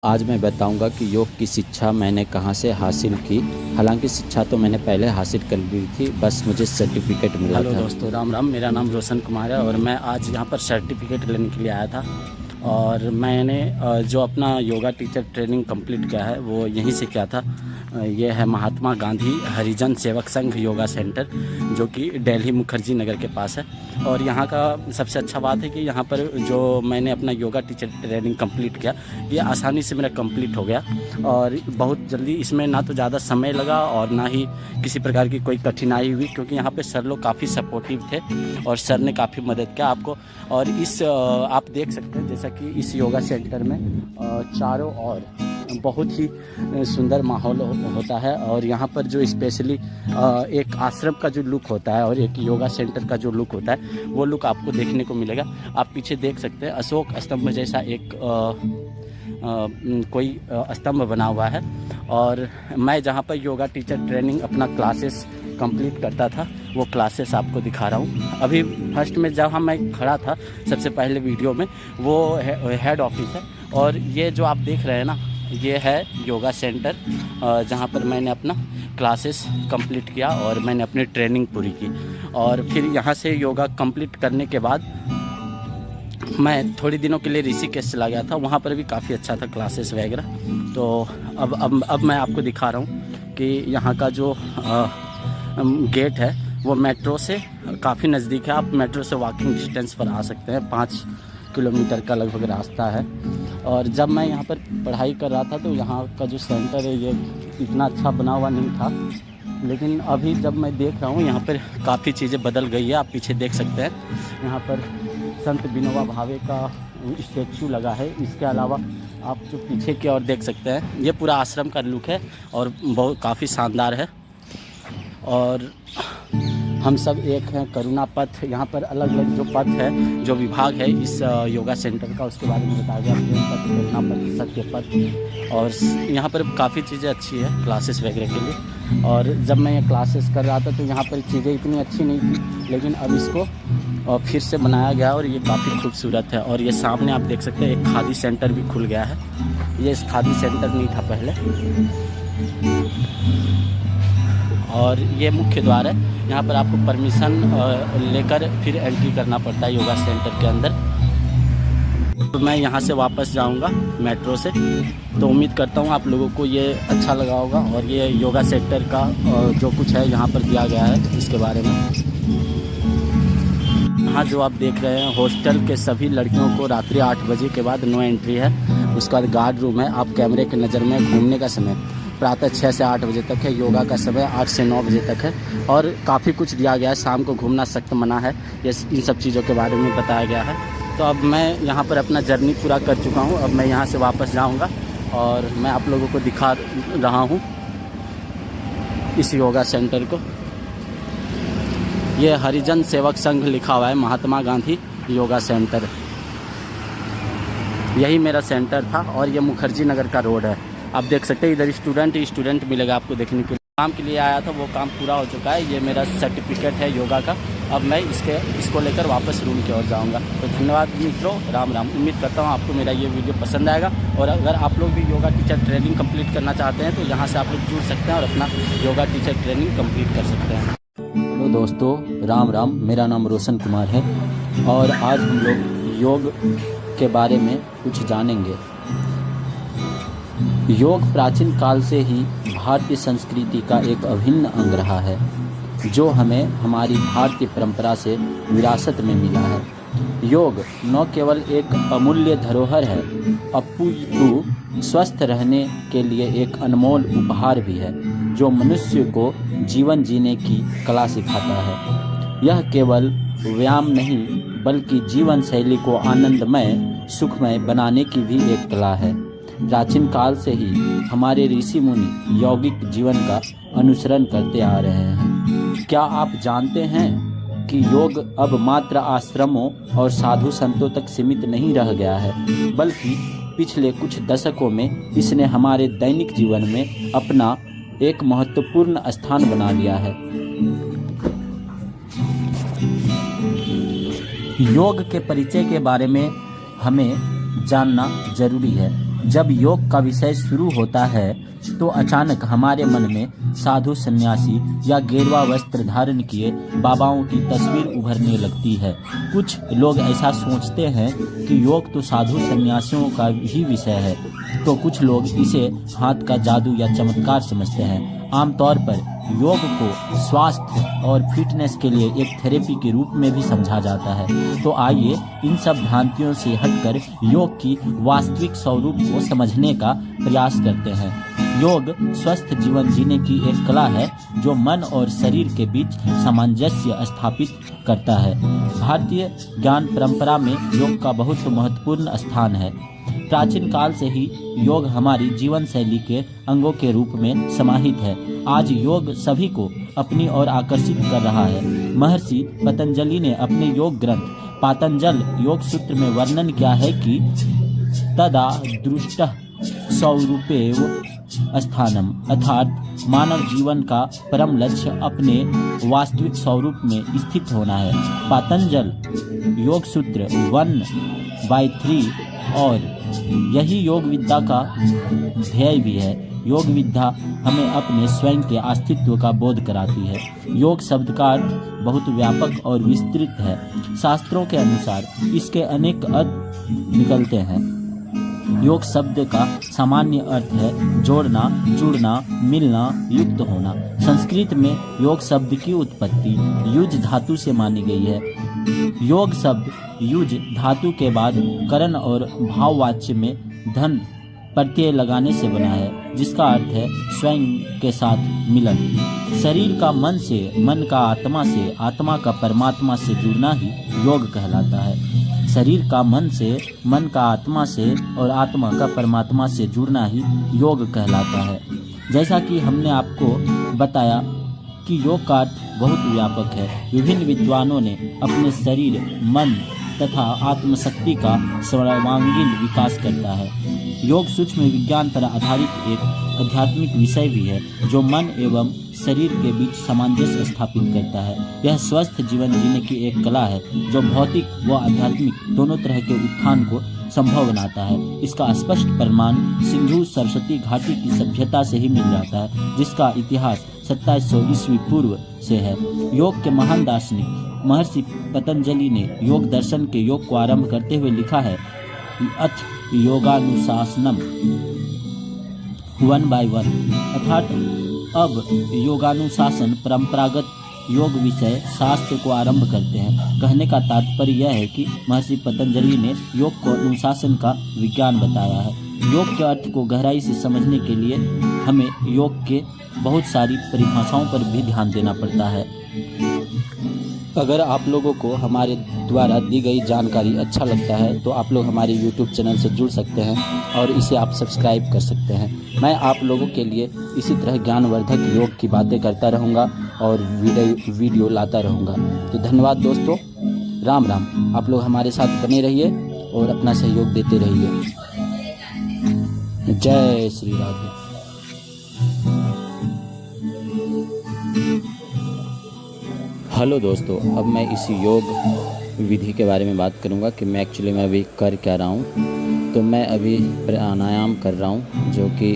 आज मैं बताऊंगा कि योग की शिक्षा मैंने कहाँ से हासिल की। हालांकि शिक्षा तो मैंने पहले हासिल कर ली थी, बस मुझे सर्टिफिकेट मिला था। हेलो दोस्तों, राम राम। मेरा नाम रोशन कुमार है और मैं आज यहाँ पर सर्टिफिकेट लेने के लिए आया था। और मैंने जो अपना योगा टीचर ट्रेनिंग कंप्लीट किया है वो यहीं से किया था। ये है महात्मा गांधी हरिजन सेवक संघ योगा सेंटर, जो कि दिल्ली मुखर्जी नगर के पास है। और यहाँ का सबसे अच्छा बात है कि यहाँ पर जो मैंने अपना योगा टीचर ट्रेनिंग कंप्लीट किया, ये आसानी से मेरा कंप्लीट हो गया और बहुत जल्दी। इसमें ना तो ज़्यादा समय लगा और ना ही किसी प्रकार की कोई कठिनाई हुई, क्योंकि यहाँ पे सर लोग काफ़ी सपोर्टिव थे और सर ने काफ़ी मदद किया आपको। और इस आप देख सकते हैं जैसा कि इस योगा सेंटर में चारों ओर बहुत ही सुंदर माहौल होता है। और यहाँ पर जो स्पेशली एक आश्रम का जो लुक होता है और एक योगा सेंटर का जो लुक होता है, वो लुक आपको देखने को मिलेगा। आप पीछे देख सकते हैं अशोक स्तंभ जैसा एक कोई स्तंभ बना हुआ है। और मैं जहाँ पर योगा टीचर ट्रेनिंग अपना क्लासेस कंप्लीट करता था, वो क्लासेस आपको दिखा रहा हूँ। अभी फर्स्ट में जहाँ मैं खड़ा था सबसे पहले वीडियो में, वो हेड ऑफिस है। और ये जो आप देख रहे हैं ना, ये है योगा सेंटर जहाँ पर मैंने अपना क्लासेस कंप्लीट किया और मैंने अपनी ट्रेनिंग पूरी की। और फिर यहाँ से योगा कंप्लीट करने के बाद मैं थोड़ी दिनों के लिए ऋषिकेश चला गया था। वहाँ पर भी काफ़ी अच्छा था क्लासेस वगैरह। तो अब मैं आपको दिखा रहा हूँ कि यहाँ का जो गेट है वो मेट्रो से काफ़ी नज़दीक है। आप मेट्रो से वॉकिंग डिस्टेंस पर आ सकते हैं। 5 किलोमीटर का लगभग रास्ता है। और जब मैं यहाँ पर पढ़ाई कर रहा था तो यहाँ का जो सेंटर है ये इतना अच्छा बना हुआ नहीं था, लेकिन अभी जब मैं देख रहा हूँ यहाँ पर काफ़ी चीज़ें बदल गई है। आप पीछे देख सकते हैं, यहाँ पर संत विनोबा भावे का स्टैचू लगा है। इसके अलावा आप जो पीछे की ओर देख सकते हैं, ये पूरा आश्रम का लुक है और बहुत काफ़ी शानदार है। और हम सब एक हैं, करुणा पथ। यहाँ पर अलग अलग जो पथ है, जो विभाग है इस योगा सेंटर का, उसके बारे में बताया गया। प्रेम पथ, करुणा पथ, सत्य पथ। और यहाँ पर काफ़ी चीज़ें अच्छी है क्लासेस वगैरह के लिए। और जब मैं ये क्लासेस कर रहा था तो यहाँ पर चीज़ें इतनी अच्छी नहीं थी, लेकिन अब इसको फिर से बनाया गया और ये काफ़ी खूबसूरत है। और ये सामने आप देख सकते हैं एक खादी सेंटर भी खुल गया है। ये खादी सेंटर नहीं था पहले। और ये मुख्य द्वार है, यहाँ पर आपको परमिशन लेकर फिर एंट्री करना पड़ता है योगा सेंटर के अंदर। तो मैं यहाँ से वापस जाऊँगा मेट्रो से। तो उम्मीद करता हूँ आप लोगों को ये अच्छा लगा होगा। और ये योगा सेंटर का जो कुछ है यहाँ पर दिया गया है इसके बारे में। यहाँ जो आप देख रहे हैं, हॉस्टल के सभी लड़कियों को रात्रि 8 बजे के बाद नो एंट्री है। उसके बाद गार्ड रूम है। आप कैमरे के नज़र में घूमने का समय प्रातः 6 से 8 बजे तक है। योगा का समय 8 से 9 बजे तक है। और काफ़ी कुछ दिया गया है। शाम को घूमना सख्त मना है। ये इन सब चीज़ों के बारे में बताया गया है। तो अब मैं यहाँ पर अपना जर्नी पूरा कर चुका हूँ। अब मैं यहाँ से वापस जाऊँगा और मैं आप लोगों को दिखा रहा हूँ इस योगा सेंटर को। ये हरिजन सेवक संघ लिखा हुआ है, महात्मा गांधी योगा सेंटर। यही मेरा सेंटर था और ये मुखर्जी नगर का रोड है। आप देख सकते हैं इधर स्टूडेंट मिलेगा आपको देखने के लिए। काम के लिए आया था, वो काम पूरा हो चुका है। ये मेरा सर्टिफिकेट है योगा का। अब मैं इसको लेकर वापस रूम की ओर जाऊंगा। तो धन्यवाद मित्रों, राम राम। उम्मीद करता हूँ आपको मेरा ये वीडियो पसंद आएगा। और अगर आप लोग भी योगा टीचर ट्रेनिंग कंप्लीट करना चाहते हैं तो यहाँ से आप लोग जुड़ सकते हैं और अपना योगा टीचर ट्रेनिंग कंप्लीट कर सकते हैं। हेलो दोस्तों, राम राम। मेरा नाम रोशन कुमार है और आज हम लोग योग के बारे में कुछ जानेंगे। योग प्राचीन काल से ही भारतीय संस्कृति का एक अभिन्न अंग रहा है, जो हमें हमारी भारतीय परंपरा से विरासत में मिला है। योग न केवल एक अमूल्य धरोहर है, अपितु स्वस्थ रहने के लिए एक अनमोल उपहार भी है, जो मनुष्य को जीवन जीने की कला सिखाता है। यह केवल व्यायाम नहीं बल्कि जीवन शैली को आनंदमय, सुखमय बनाने की भी एक कला है। प्राचीन काल से ही हमारे ऋषि मुनि यौगिक जीवन का अनुसरण करते आ रहे हैं। क्या आप जानते हैं कि योग अब मात्र आश्रमों और साधु संतों तक सीमित नहीं रह गया है, बल्कि पिछले कुछ दशकों में इसने हमारे दैनिक जीवन में अपना एक महत्वपूर्ण स्थान बना लिया है। योग के परिचय के बारे में हमें जानना जरूरी है। जब योग का विषय शुरू होता है तो अचानक हमारे मन में साधु सन्यासी या गेरुआ वस्त्र धारण किए बाबाओं की तस्वीर उभरने लगती है। कुछ लोग ऐसा सोचते हैं कि योग तो साधु सन्यासियों का ही विषय है, तो कुछ लोग इसे हाथ का जादू या चमत्कार समझते हैं। आमतौर पर योग को स्वास्थ्य और फिटनेस के लिए एक थेरेपी के रूप में भी समझा जाता है। तो आइए इन सब भ्रांतियों से हटकर योग की वास्तविक स्वरूप को समझने का प्रयास करते हैं। योग स्वस्थ जीवन जीने की एक कला है जो मन और शरीर के बीच सामंजस्य स्थापित करता है। भारतीय ज्ञान परंपरा में योग का बहुत महत्वपूर्ण स्थान है। प्राचीन काल से ही योग हमारी जीवन शैली के अंगों के रूप में समाहित है। आज योग सभी को अपनी ओर आकर्षित कर रहा है। महर्षि पतंजलि ने अपने योग ग्रंथ पातंजल योग सूत्र में वर्णन किया है कि तदा दृष्टः स्वरूपेव स्थानम, अर्थात मानव जीवन का परम लक्ष्य अपने वास्तविक स्वरूप में स्थित होना है। पातंजल योग सूत्र 1/3 और यही योग विद्या का ध्येय भी है। योग विद्या हमें अपने स्वयं के अस्तित्व का बोध कराती है। योग शब्द का अर्थ बहुत व्यापक और विस्तृत है। शास्त्रों के अनुसार इसके अनेक अर्थ निकलते हैं। योग शब्द का सामान्य अर्थ है जोड़ना, जुड़ना, मिलना, युक्त होना। संस्कृत में योग शब्द की उत्पत्ति युज धातु से मानी गई है। योग शब्द युज धातु के बाद करण और भाववाच्य में धन प्रत्यय लगाने से बना है, जिसका अर्थ है स्वयं के साथ मिलन। शरीर का मन से, मन का आत्मा से, आत्मा का परमात्मा से जुड़ना ही योग कहलाता है। शरीर का मन से, मन का आत्मा से और आत्मा का परमात्मा से जुड़ना ही योग कहलाता है। जैसा कि हमने आपको बताया कि योग का अर्थ बहुत व्यापक है। विभिन्न विद्वानों ने अपने शरीर, मन तथा आत्मशक्ति का सर्वांगीण विकास करता है। योग सूक्ष्म विज्ञान पर आधारित एक आध्यात्मिक विषय भी है जो मन एवं शरीर के बीच सामंजस्य स्थापित करता है। यह स्वस्थ जीवन जीने की एक कला है जो भौतिक व आध्यात्मिक दोनों तरह के उत्थान को संभव बनाता है। इसका स्पष्ट प्रमाण सिंधु सरस्वती घाटी की सभ्यता से ही मिल जाता है, जिसका इतिहास 2700 ईस्वी पूर्व से है। योग के महान दार्शनिक महर्षि पतंजलि ने योग दर्शन के योग को आरंभ करते हुए लिखा है, अथ योगानुशासनम 1/1, अर्थात अब योगानुशासन परंपरागत योग विषय शास्त्र को आरंभ करते हैं। कहने का तात्पर्य यह है कि महर्षि पतंजलि ने योग को अनुशासन का विज्ञान बताया है। योग के अर्थ को गहराई से समझने के लिए हमें योग के बहुत सारी परिभाषाओं पर भी ध्यान देना पड़ता है। अगर आप लोगों को हमारे द्वारा दी गई जानकारी अच्छा लगता है तो आप लोग हमारे YouTube चैनल से जुड़ सकते हैं और इसे आप सब्सक्राइब कर सकते हैं। मैं आप लोगों के लिए इसी तरह ज्ञानवर्धक योग की बातें करता रहूँगा और वीडियो लाता रहूँगा। तो धन्यवाद दोस्तों, राम राम। आप लोग हमारे साथ बने रहिए और अपना सहयोग देते रहिए। जय श्री राधे। हेलो दोस्तों, अब मैं इस योग विधि के बारे में बात करूंगा कि मैं एक्चुअली मैं अभी कर क्या रहा हूं। तो मैं अभी प्राणायाम कर रहा हूं जो कि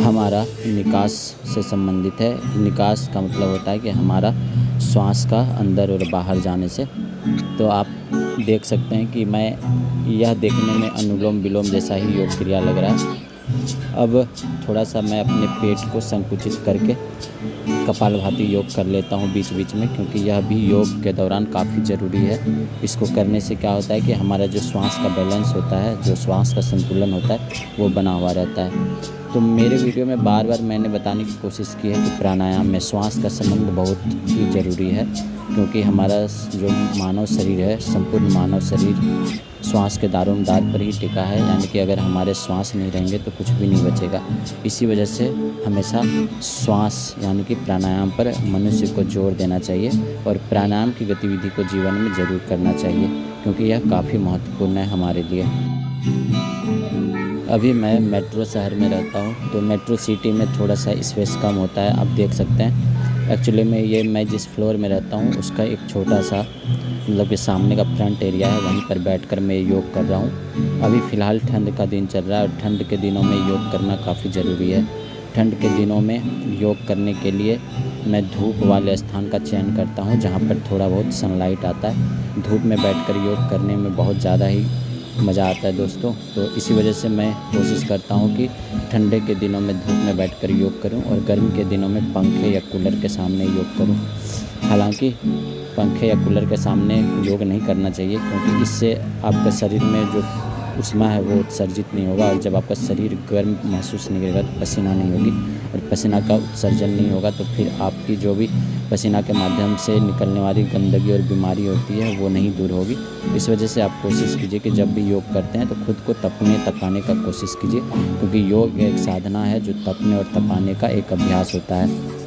हमारा निकास से संबंधित है। निकास का मतलब होता है कि हमारा श्वास का अंदर और बाहर जाने से। तो आप देख सकते हैं कि मैं यह देखने में अनुलोम विलोम जैसा ही योग क्रिया लग रहा है। अब थोड़ा सा मैं अपने पेट को संकुचित करके कपालभाति योग कर लेता हूँ बीच बीच में, क्योंकि यह भी योग के दौरान काफ़ी ज़रूरी है। इसको करने से क्या होता है कि हमारा जो श्वास का बैलेंस होता है, जो श्वास का संतुलन होता है, वो बना हुआ रहता है। तो मेरे वीडियो में बार बार मैंने बताने की कोशिश की है कि प्राणायाम में श्वास का संबंध बहुत ही ज़रूरी है, क्योंकि हमारा जो मानव शरीर है, संपूर्ण मानव शरीर श्वास के दारोमदार पर ही टिका है। यानी कि अगर हमारे श्वास नहीं रहेंगे तो कुछ भी नहीं बचेगा। इसी वजह से हमेशा श्वास यानी कि प्राणायाम पर मनुष्य को जोर देना चाहिए और प्राणायाम की गतिविधि को जीवन में ज़रूर करना चाहिए, क्योंकि यह काफ़ी महत्वपूर्ण है हमारे लिए। अभी मैं मेट्रो शहर में रहता हूँ, तो मेट्रो सिटी में थोड़ा सा स्पेस कम होता है। आप देख सकते हैं एक्चुअली में ये मैं जिस फ्लोर में रहता हूँ उसका एक छोटा सा मतलब कि सामने का फ्रंट एरिया है, वहीं पर बैठकर मैं योग कर रहा हूँ। अभी फ़िलहाल ठंड का दिन चल रहा है और ठंड के दिनों में योग करना काफ़ी ज़रूरी है। ठंड के दिनों में योग करने के लिए मैं धूप वाले स्थान का चयन करता हूँ जहाँ पर थोड़ा बहुत सनलाइट आता है। धूप में बैठकर योग करने में बहुत ज़्यादा ही मज़ा आता है दोस्तों। तो इसी वजह से मैं कोशिश करता हूँ कि ठंडे के दिनों में धूप में बैठकर योग करूँ और गर्मी के दिनों में पंखे या कूलर के सामने योग करूँ। हालांकि पंखे या कूलर के सामने योग नहीं करना चाहिए, क्योंकि इससे आपका शरीर में जो ऊष्मा है वो उत्सर्जित नहीं होगा, और जब आपका शरीर गर्म महसूस नहीं करेगा तो पसीना नहीं होगी, और पसीना का उत्सर्जन नहीं होगा तो फिर आपकी जो भी पसीना के माध्यम से निकलने वाली गंदगी और बीमारी होती है वो नहीं दूर होगी। इस वजह से आप कोशिश कीजिए कि जब भी योग करते हैं तो खुद को तपाने का कोशिश कीजिए, क्योंकि योग एक साधना है जो तपने और तपाने का एक अभ्यास होता है।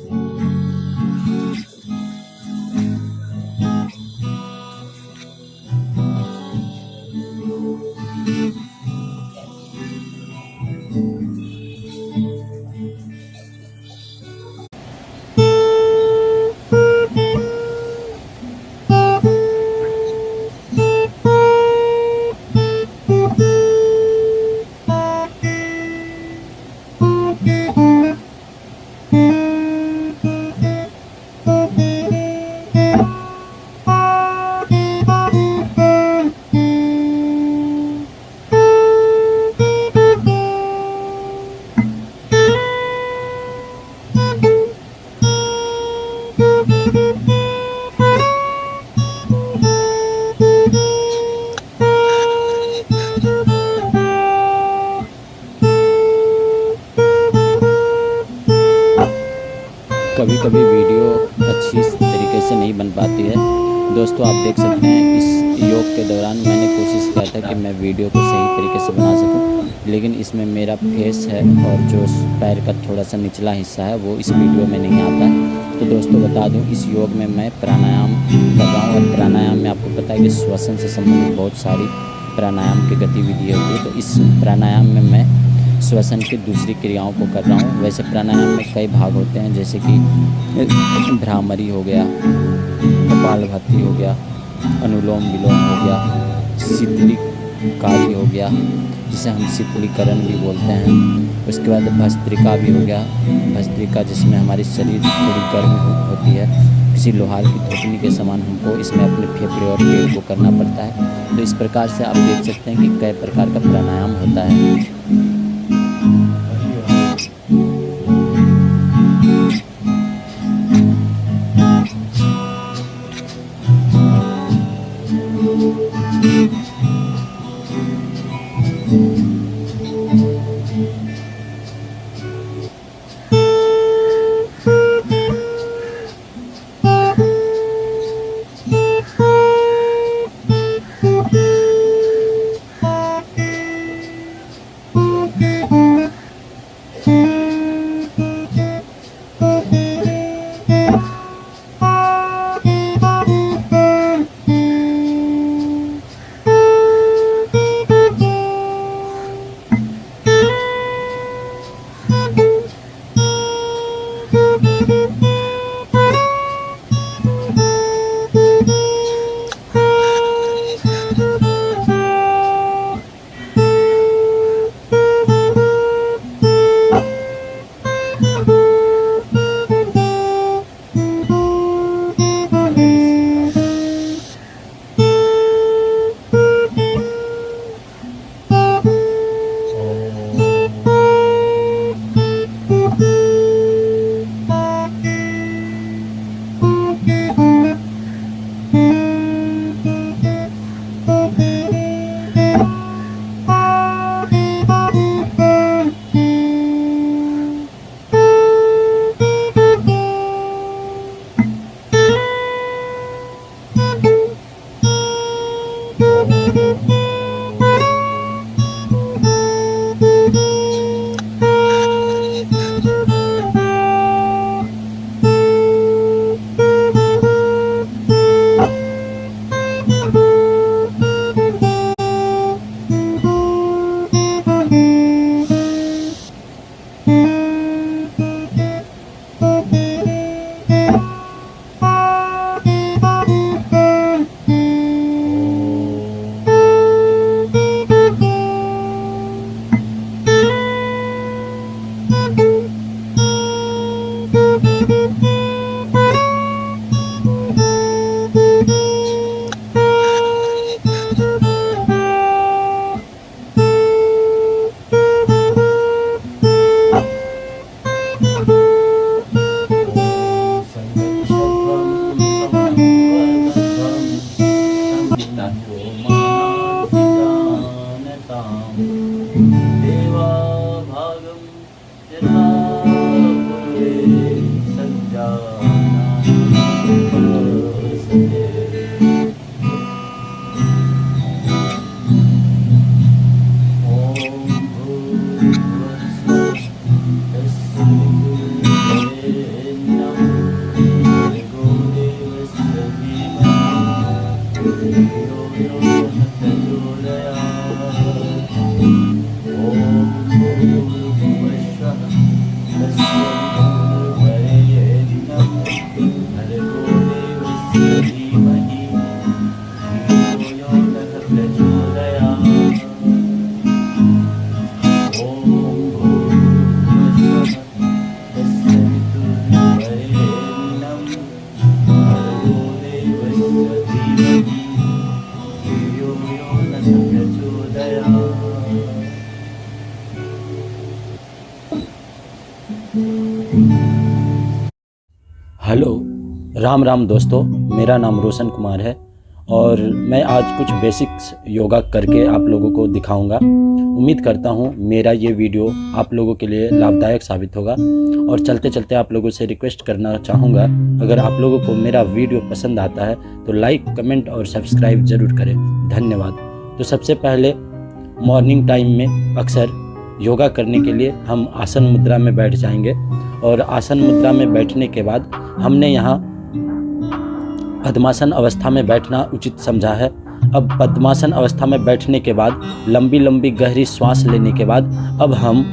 कभी कभी वीडियो अच्छी तरीके से नहीं बन पाती है दोस्तों। आप देख सकते हैं इस योग के दौरान मैंने कोशिश किया था कि मैं वीडियो को सही तरीके से बना सकूं, लेकिन इसमें मेरा फेस है और जो पैर का थोड़ा सा निचला हिस्सा है वो इस वीडियो में नहीं आता है। तो दोस्तों बता दूं, इस योग में मैं प्राणायाम कर रहा हूँ, और प्राणायाम में आपको पता है कि श्वसन से संबंधित बहुत सारी प्राणायाम की गतिविधि होती है। तो इस प्राणायाम में मैं श्वसन की दूसरी क्रियाओं को कर रहा हूँ। वैसे प्राणायाम में कई भाग होते हैं, जैसे कि भ्रामरी हो गया, कपालभाति हो गया, अनुलोम विलोम हो गया, शीतलीकारी हो गया जिसे हम शीतलीकरण भी बोलते हैं। उसके बाद भस्त्रिका भी हो गया, भस्त्रिका जिसमें हमारी शरीर थोड़ी गर्म होती है, किसी लोहार की थोपनी के समान हमको इसमें अपने फेफड़े और पेट को करना पड़ता है। तो इस प्रकार से आप देख सकते हैं कि कई प्रकार का प्राणायाम होता है। हेलो, राम राम दोस्तों। मेरा नाम रोशन कुमार है और मैं आज कुछ बेसिक्स योगा करके आप लोगों को दिखाऊंगा। उम्मीद करता हूं मेरा ये वीडियो आप लोगों के लिए लाभदायक साबित होगा। और चलते चलते आप लोगों से रिक्वेस्ट करना चाहूँगा, अगर आप लोगों को मेरा वीडियो पसंद आता है तो लाइक, कमेंट और सब्सक्राइब ज़रूर करें। धन्यवाद। तो सबसे पहले मॉर्निंग टाइम में अक्सर योगा करने के लिए हम आसन मुद्रा में बैठ जाएंगे और आसन मुद्रा में बैठने के बाद हमने यहाँ पद्मासन अवस्था में बैठना उचित समझा है। अब पद्मासन अवस्था में बैठने के बाद लंबी लंबी गहरी श्वास लेने के बाद अब हम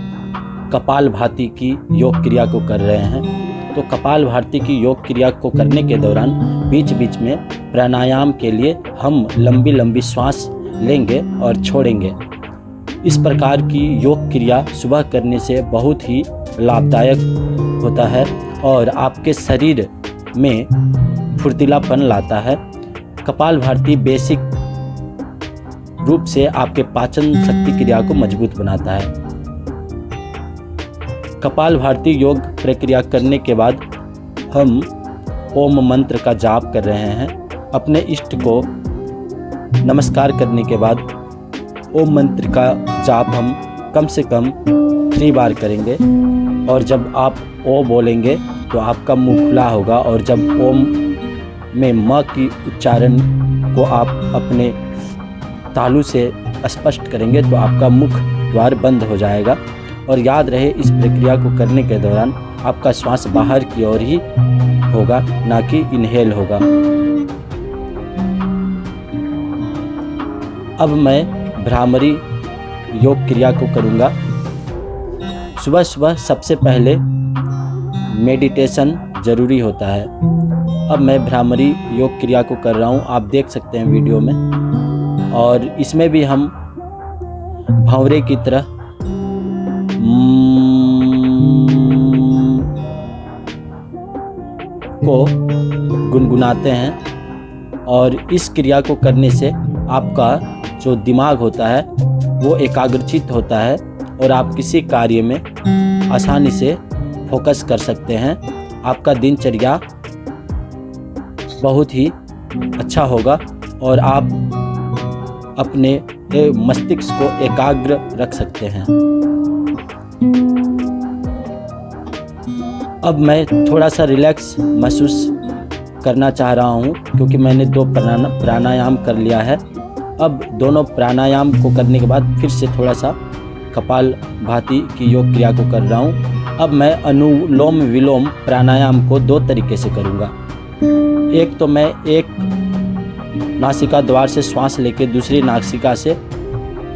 कपालभाति की योग क्रिया को कर रहे हैं। तो कपालभाति की योग क्रिया को करने के दौरान बीच बीच में प्राणायाम के लिए हम लंबी लंबी श्वास लेंगे और छोड़ेंगे। इस प्रकार की योग क्रिया सुबह करने से बहुत ही लाभदायक होता है और आपके शरीर में फुर्तीलापन लाता है। कपालभाति बेसिक रूप से आपके पाचन शक्ति क्रिया को मजबूत बनाता है। कपालभाति योग प्रक्रिया करने के बाद हम ओम मंत्र का जाप कर रहे हैं। अपने इष्ट को नमस्कार करने के बाद ओम मंत्र का जाप हम कम से कम 3 बार करेंगे और जब आप ओ बोलेंगे तो आपका मुंह खुला होगा और जब ओम में म की उच्चारण को आप अपने तालु से स्पष्ट करेंगे तो आपका मुख द्वार बंद हो जाएगा। और याद रहे, इस प्रक्रिया को करने के दौरान आपका श्वास बाहर की ओर ही होगा, ना कि इनहेल होगा। अब मैं भ्रामरी योग क्रिया को करूँगा। सुबह सुबह सबसे पहले मेडिटेशन ज़रूरी होता है। अब मैं भ्रामरी योग क्रिया को कर रहा हूँ, आप देख सकते हैं वीडियो में। और इसमें भी हम भंवरे की तरह को गुनगुनाते हैं और इस क्रिया को करने से आपका जो दिमाग होता है वो एकाग्रचित होता है और आप किसी कार्य में आसानी से फोकस कर सकते हैं। आपका दिनचर्या बहुत ही अच्छा होगा और आप अपने मस्तिष्क को एकाग्र रख सकते हैं। अब मैं थोड़ा सा रिलैक्स महसूस करना चाह रहा हूँ क्योंकि मैंने 2 प्राणायाम कर लिया है। अब दोनों प्राणायाम को करने के बाद फिर से थोड़ा सा कपालभाति की योग क्रिया को कर रहा हूँ। अब मैं अनुलोम विलोम प्राणायाम को 2 तरीके से करूँगा। एक तो मैं एक नासिका द्वार से श्वास लेके दूसरी नासिका से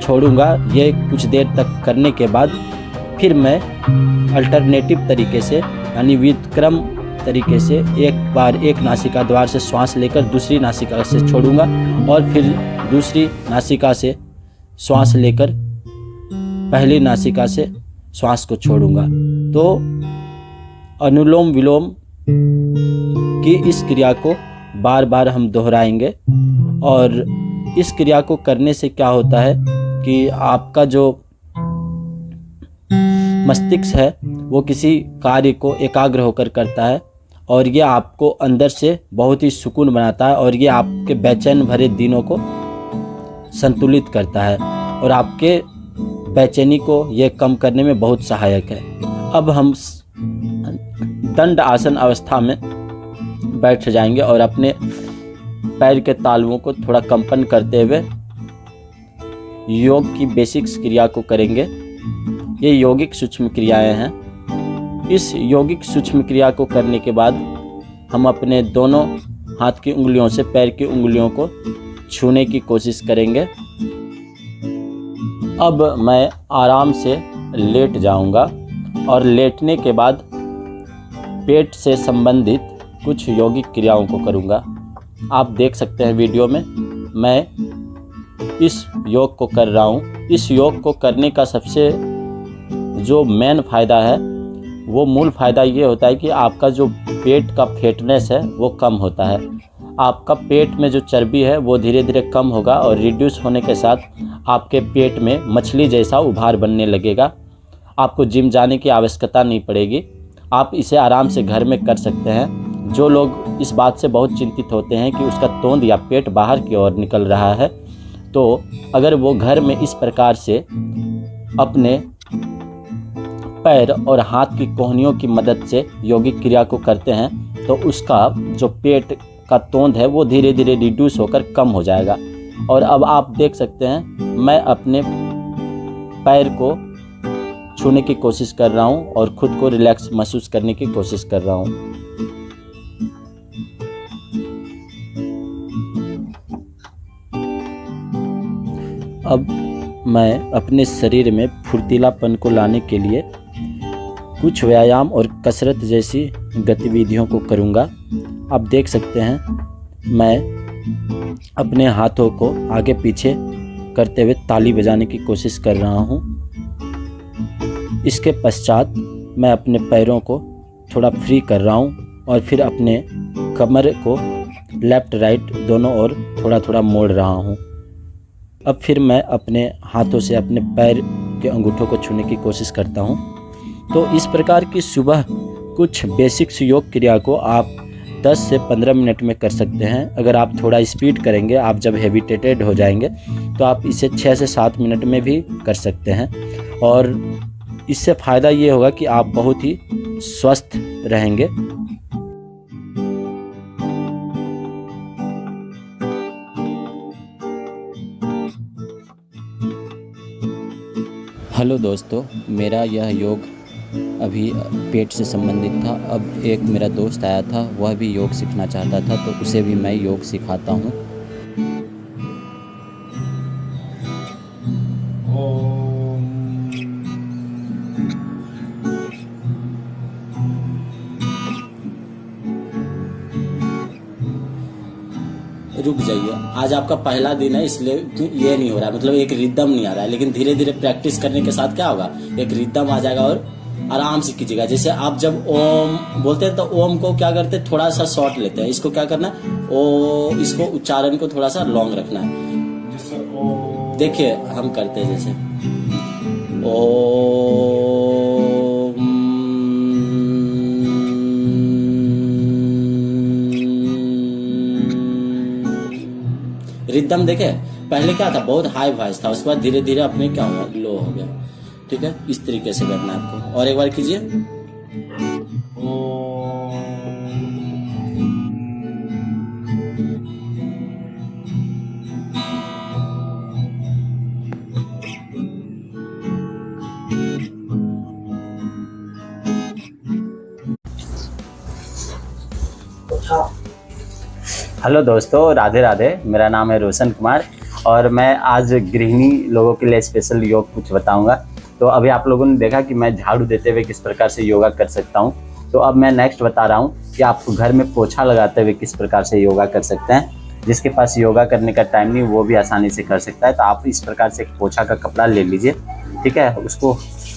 छोड़ूंगा। ये कुछ देर तक करने के बाद फिर मैं अल्टरनेटिव तरीके से यानी व्युत्क्रम तरीके से एक बार एक नासिका द्वार से श्वास लेकर दूसरी नासिका से छोड़ूंगा और फिर दूसरी नासिका से श्वास लेकर पहली नासिका से श्वास को छोड़ूंगा। तो अनुलोम विलोम की इस क्रिया को बार बार हम दोहराएंगे और इस क्रिया को करने से क्या होता है कि आपका जो मस्तिष्क है वो किसी कार्य को एकाग्र होकर करता है और ये आपको अंदर से बहुत ही सुकून बनाता है और ये आपके बेचैन भरे दिनों को संतुलित करता है और आपके बेचैनी को ये कम करने में बहुत सहायक है। अब हम दंड आसन अवस्था में बैठ जाएंगे और अपने पैर के तालुओं को थोड़ा कंपन करते हुए योग की बेसिक्स क्रिया को करेंगे। ये यौगिक सूक्ष्म क्रियाएं हैं। इस यौगिक सूक्ष्म क्रिया को करने के बाद हम अपने दोनों हाथ की उंगलियों से पैर की उंगलियों को छूने की कोशिश करेंगे। अब मैं आराम से लेट जाऊंगा और लेटने के बाद पेट से संबंधित कुछ यौगिक क्रियाओं को करूंगा। आप देख सकते हैं वीडियो में मैं इस योग को कर रहा हूँ। इस योग को करने का सबसे जो मेन फ़ायदा है, वो मूल फ़ायदा ये होता है कि आपका जो पेट का फैटनेस है वो कम होता है। आपका पेट में जो चर्बी है वो धीरे धीरे कम होगा और रिड्यूस होने के साथ आपके पेट में मछली जैसा उभार बनने लगेगा। आपको जिम जाने की आवश्यकता नहीं पड़ेगी। आप इसे आराम से घर में कर सकते हैं। जो लोग इस बात से बहुत चिंतित होते हैं कि उसका तोंद या पेट बाहर की ओर निकल रहा है, तो अगर वो घर में इस प्रकार से अपने पैर और हाथ की कोहनियों की मदद से यौगिक क्रिया को करते हैं तो उसका जो पेट का तोंद है वो धीरे धीरे रिड्यूस होकर कम हो जाएगा। और अब आप देख सकते हैं मैं अपने पैर को छूने की कोशिश कर रहा हूँ और खुद को रिलैक्स महसूस करने की कोशिश कर रहा हूँ। अब मैं अपने शरीर में फुर्तीलापन को लाने के लिए कुछ व्यायाम और कसरत जैसी गतिविधियों को करूँगा। आप देख सकते हैं मैं अपने हाथों को आगे पीछे करते हुए ताली बजाने की कोशिश कर रहा हूँ। इसके पश्चात मैं अपने पैरों को थोड़ा फ्री कर रहा हूँ और फिर अपने कमर को लेफ़्ट राइट दोनों ओर थोड़ा थोड़ा मोड़ रहा हूँ। अब फिर मैं अपने हाथों से अपने पैर के अंगूठों को छूने की कोशिश करता हूँ। तो इस प्रकार की सुबह कुछ बेसिक्स योग क्रिया को आप 10 से 15 मिनट में कर सकते हैं। अगर आप थोड़ा स्पीड करेंगे, आप जब हैबिटेटेड हो जाएंगे तो आप इसे 6 से 7 मिनट में भी कर सकते हैं। और इससे फ़ायदा ये होगा कि आप बहुत ही स्वस्थ रहेंगे। हेलो दोस्तों, मेरा यह योग अभी पेट से संबंधित था। अब एक मेरा दोस्त आया था, वह भी योग सीखना चाहता था, तो उसे भी मैं योग सिखाता हूँ। रुक जाइए, आज आपका पहला दिन है इसलिए ये नहीं हो रहा है, मतलब एक रिदम नहीं आ रहा है, लेकिन धीरे धीरे प्रैक्टिस करने के साथ क्या होगा, एक रिदम आ जाएगा और आराम से कीजिएगा। जैसे आप जब ओम बोलते हैं तो ओम को क्या करते हैं, थोड़ा सा शॉर्ट लेते हैं। इसको क्या करना है, ओ, इसको उच्चारण को थोड़ा सा लॉन्ग रखना है। देखिए हम करते हैं जैसे ओ, रिदम देखे पहले क्या था, बहुत हाई वॉइस था, उसके बाद धीरे धीरे अपने क्या हुआ, लो हो गया। ठीक है, इस तरीके से करना है आपको। और एक बार कीजिए। हेलो दोस्तों, राधे राधे। मेरा नाम है रोशन कुमार और मैं आज गृहिणी लोगों के लिए स्पेशल योग कुछ बताऊंगा। तो अभी आप लोगों ने देखा कि मैं झाड़ू देते हुए किस प्रकार से योगा कर सकता हूं, तो अब मैं नेक्स्ट बता रहा हूं कि आप घर में पोछा लगाते हुए किस प्रकार से योगा कर सकते हैं। जिसके पास योगा करने का टाइम नहीं, वो भी आसानी से कर सकता है। तो आप इस प्रकार से एक पोछा का कपड़ा ले लीजिए, ठीक है, उसको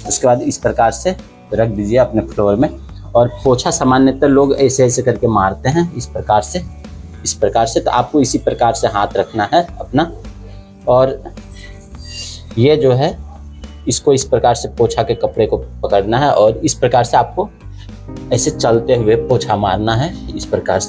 उसके बाद इस प्रकार से रख दीजिए अपने फ्लोर में। और पोछा सामान्यतः लोग ऐसे ऐसे करके मारते हैं, इस प्रकार से। तो आपको इसी प्रकार से हाथ रखना है अपना, और ये जो है इसको इस प्रकार से पोछा के कपड़े को पकड़ना है और इस प्रकार से आपको ऐसे चलते हुए पोछा मारना है, इस प्रकार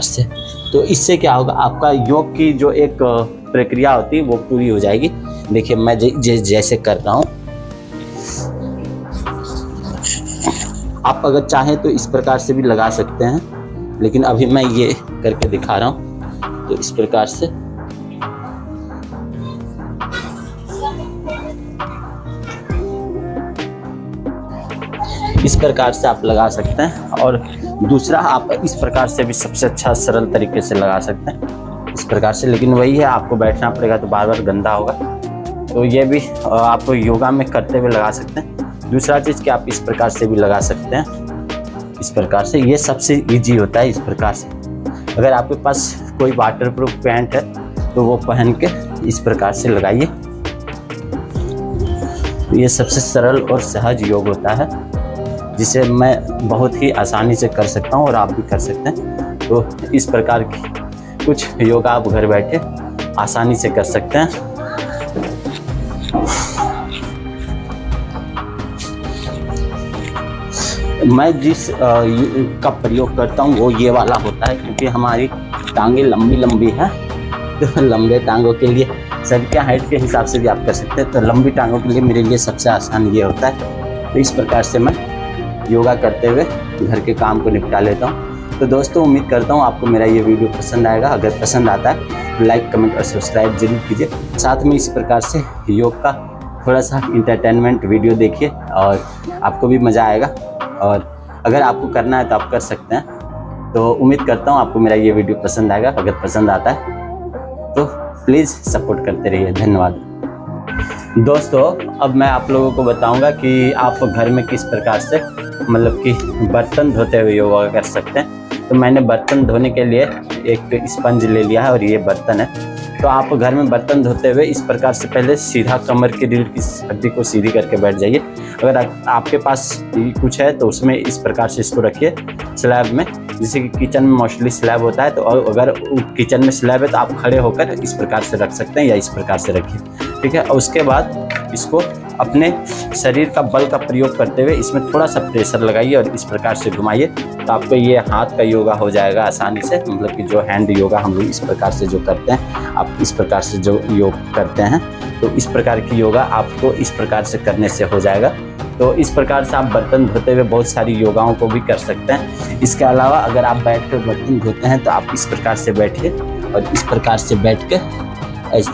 से। तो इससे क्या होगा, आपका योग की जो एक प्रक्रिया होती है वो पूरी हो जाएगी। देखिए मैं जैसे कर रहा हूँ, आप अगर चाहें तो इस प्रकार से भी लगा सकते हैं, लेकिन अभी मैं ये करके दिखा रहा हूँ। तो इस प्रकार से आप लगा सकते हैं। और दूसरा, आप इस प्रकार से भी सबसे अच्छा सरल तरीके से लगा सकते हैं, इस प्रकार से। लेकिन वही है, आपको बैठना पड़ेगा तो बार बार गंदा होगा। तो ये भी आप योगा में करते हुए लगा सकते हैं। दूसरा चीज़ कि आप इस प्रकार से भी लगा सकते हैं, इस प्रकार से। ये सबसे ईजी होता है इस प्रकार से। अगर आपके पास कोई वाटरप्रूफ पैंट है तो वो पहन के इस प्रकार से लगाइए। ये सबसे सरल और सहज योग होता है जिसे मैं बहुत ही आसानी से कर सकता हूँ और आप भी कर सकते हैं। तो इस प्रकार की कुछ योगा आप घर बैठे आसानी से कर सकते हैं। मैं जिस का प्रयोग करता हूँ वो ये वाला होता है, क्योंकि हमारी टांगे लंबी लंबी है, तो लंबे टांगों के लिए सबके हाइट के हिसाब से भी आप कर सकते हैं। तो लंबी टांगों के लिए मेरे लिए सबसे आसान ये होता है। तो इस प्रकार से मैं योगा करते हुए घर के काम को निपटा लेता हूँ। तो दोस्तों, उम्मीद करता हूँ आपको मेरा ये वीडियो पसंद आएगा। अगर पसंद आता है तो लाइक, कमेंट और सब्सक्राइब जरूर कीजिए। साथ में इस प्रकार से योग का थोड़ा सा इंटरटेनमेंट वीडियो देखिए और आपको भी मज़ा आएगा। और अगर आपको करना है तो आप कर सकते हैं। तो उम्मीद करता हूँ आपको मेरा ये वीडियो पसंद आएगा। अगर पसंद आता है तो प्लीज़ सपोर्ट करते रहिए। धन्यवाद दोस्तों। अब मैं आप लोगों को बताऊंगा कि आप घर में किस प्रकार से मतलब कि बर्तन धोते हुए योगा कर सकते हैं। तो मैंने बर्तन धोने के लिए एक स्पंज ले लिया है और ये बर्तन है। तो आप घर में बर्तन धोते हुए इस प्रकार से पहले सीधा कमर की रीढ़ की हड्डी को सीधी करके बैठ जाइए। अगर आपके पास कुछ है तो उसमें इस प्रकार से इसको रखिए स्लैब में, जैसे कि किचन में मोस्टली स्लैब होता है। तो अगर किचन में स्लैब है तो आप खड़े होकर इस प्रकार से रख सकते हैं या इस प्रकार से रखिए, ठीक है। और उसके बाद इसको अपने शरीर का बल का प्रयोग करते हुए इसमें थोड़ा सा प्रेशर लगाइए और इस प्रकार से घुमाइए। तो आपको ये हाथ का योगा हो जाएगा आसानी से, मतलब कि जो हैंड योगा हम लोग इस प्रकार से जो करते हैं, आप इस प्रकार से जो योग करते हैं, तो इस प्रकार की योगा आपको इस प्रकार से करने से हो जाएगा। तो इस प्रकार से आप बर्तन धोते हुए बहुत सारी योगाओं को भी कर सकते हैं। इसके अलावा अगर आप बैठ कर बर्तन धोते हैं तो आप इस प्रकार से बैठिए और इस प्रकार से बैठ के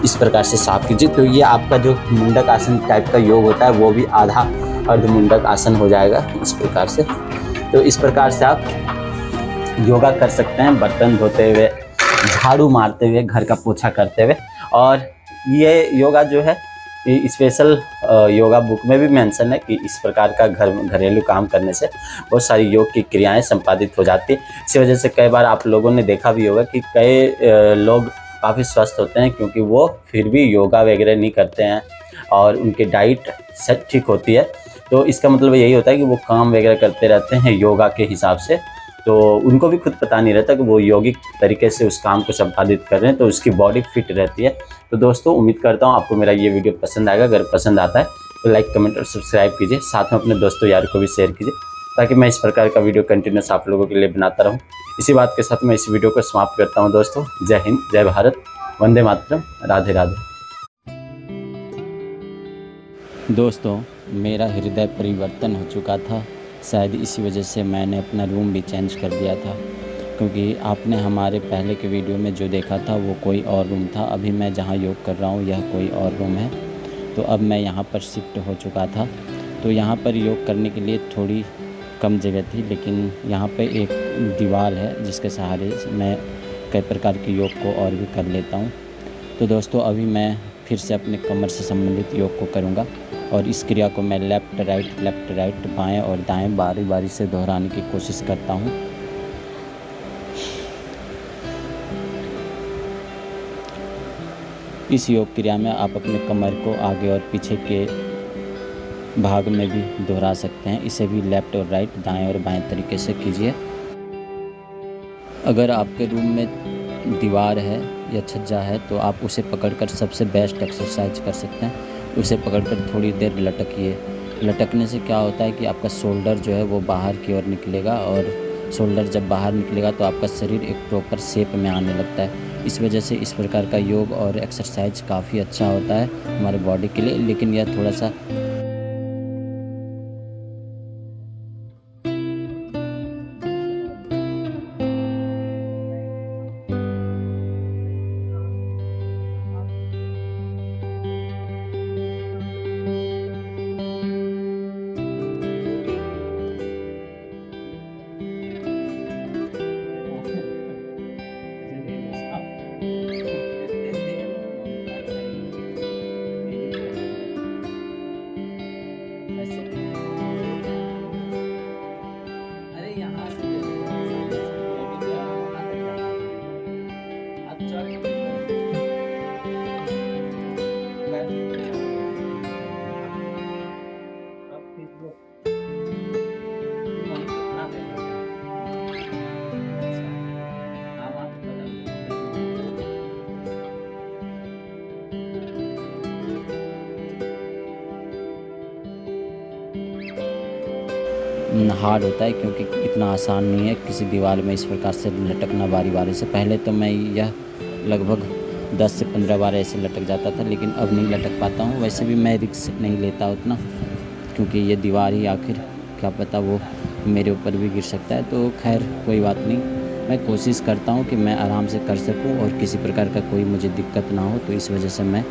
इस प्रकार से साफ कीजिए। तो ये आपका जो मुंडक आसन टाइप का योग होता है वो भी आधा अर्ध मुंडक आसन हो जाएगा इस प्रकार से। तो इस प्रकार से आप योगा कर सकते हैं बर्तन धोते हुए, झाड़ू मारते हुए, घर का पोछा करते हुए। और ये योगा जो है ये स्पेशल योगा बुक में भी मेंशन है कि इस प्रकार का घरेलू काम करने से बहुत सारी योग की क्रियाएं संपादित हो जाती है। इसी वजह से कई बार आप लोगों ने देखा भी होगा कि कई लोग काफ़ी स्वस्थ होते हैं, क्योंकि वो फिर भी योगा वगैरह नहीं करते हैं और उनकी डाइट सेट ठीक होती है। तो इसका मतलब यही होता है कि वो काम वगैरह करते रहते हैं योगा के हिसाब से, तो उनको भी खुद पता नहीं रहता कि वो योगिक तरीके से उस काम को संपादित कर रहे हैं, तो उसकी बॉडी फिट रहती है। तो दोस्तों, उम्मीद करता हूँ आपको मेरा ये वीडियो पसंद आएगा। अगर पसंद आता है तो लाइक, कमेंट और सब्सक्राइब कीजिए। साथ में अपने दोस्तों यार को भी शेयर कीजिए ताकि मैं इस प्रकार का वीडियो कंटिन्यूस आप लोगों के लिए बनाता रहूँ। इसी बात के साथ मैं इस वीडियो को समाप्त करता हूँ दोस्तों। जय हिंद, जय भारत, वंदे मातरम, राधे राधे। दोस्तों, मेरा हृदय परिवर्तन हो चुका था। शायद इसी वजह से मैंने अपना रूम भी चेंज कर दिया था, क्योंकि आपने हमारे पहले के वीडियो में जो देखा था वो कोई और रूम था। अभी मैं जहाँ योग कर रहा हूँ यह कोई और रूम है। तो अब मैं यहाँ पर शिफ्ट हो चुका था। तो यहाँ पर योग करने के लिए थोड़ी कम जगह थी, लेकिन यहाँ पे एक दीवार है जिसके सहारे मैं कई प्रकार के योग को और भी कर लेता हूँ। तो दोस्तों, अभी मैं फिर से अपने कमर से संबंधित योग को करूँगा और इस क्रिया को मैं लेफ़्ट राइट बाएं और दाएं बारी बारी से दोहराने की कोशिश करता हूँ। इस योग क्रिया में आप अपने कमर को आगे और पीछे के भाग में भी दोहरा सकते हैं। इसे भी लेफ़्ट और राइट, दाएं और बाएं तरीके से कीजिए। अगर आपके रूम में दीवार है या छज्जा है तो आप उसे पकड़कर सबसे बेस्ट एक्सरसाइज कर सकते हैं। उसे पकड़कर थोड़ी देर लटकिए। लटकने से क्या होता है कि आपका शोल्डर जो है वो बाहर की ओर निकलेगा, और शोल्डर जब बाहर निकलेगा तो आपका शरीर एक प्रॉपर शेप में आने लगता है। इस वजह से इस प्रकार का योग और एक्सरसाइज काफ़ी अच्छा होता है हमारे बॉडी के लिए, लेकिन यह थोड़ा सा हार्ड होता है, क्योंकि इतना आसान नहीं है किसी दीवार में इस प्रकार से लटकना बारी बारी से। पहले तो मैं यह लगभग 10 से 15 बार ऐसे लटक जाता था, लेकिन अब नहीं लटक पाता हूँ। वैसे भी मैं रिस्क नहीं लेता उतना, क्योंकि ये दीवार ही आखिर क्या पता वो मेरे ऊपर भी गिर सकता है। तो खैर कोई बात नहीं, मैं कोशिश करता हूँ कि मैं आराम से कर सकूँ और किसी प्रकार का कोई मुझे दिक्कत ना हो। तो इस वजह से मैं